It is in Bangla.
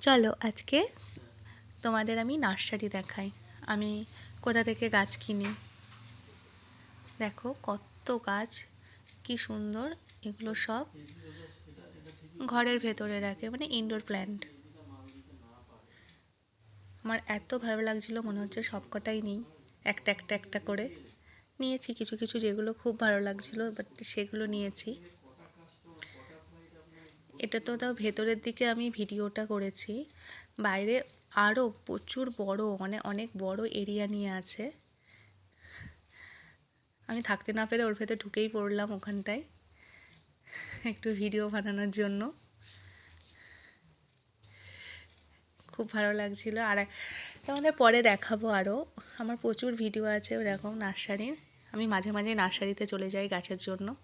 চলো আজকে তোমাদের আমি নার্সারি দেখাই। আমি কোথা থেকে গাছ কিনি। দেখো কত গাছ, কি সুন্দর। এগুলো সব ঘরের ভেতরে রাখে, মানে ইনডোর প্ল্যান্ট। আমার এত ভালো লাগছিল, মনে হচ্ছে সবকটাই নিই, একটা একটা একটা করে নিয়েছি। কিছু কিছু যেগুলো খুব ভালো লাগছিল, বাট সেগুলো নিয়েছি। এটা তো তাও ভেতরের দিকে আমি ভিডিওটা করেছি, বাইরে আরও প্রচুর বড়, মানে অনেক বড় এরিয়া নিয়ে আছে। আমি থাকতে না পেরে ওর ভেতর ঢুকেই পড়লাম ওখানটায় একটু ভিডিও বানানোর জন্য। খুব ভালো লাগছিল। আর তোমাদের পরে দেখাবো আরও, আমার প্রচুর ভিডিও আছে ওরকম নার্সারির। আমি মাঝে মাঝে নার্সারিতে চলে যাই গাছের জন্য।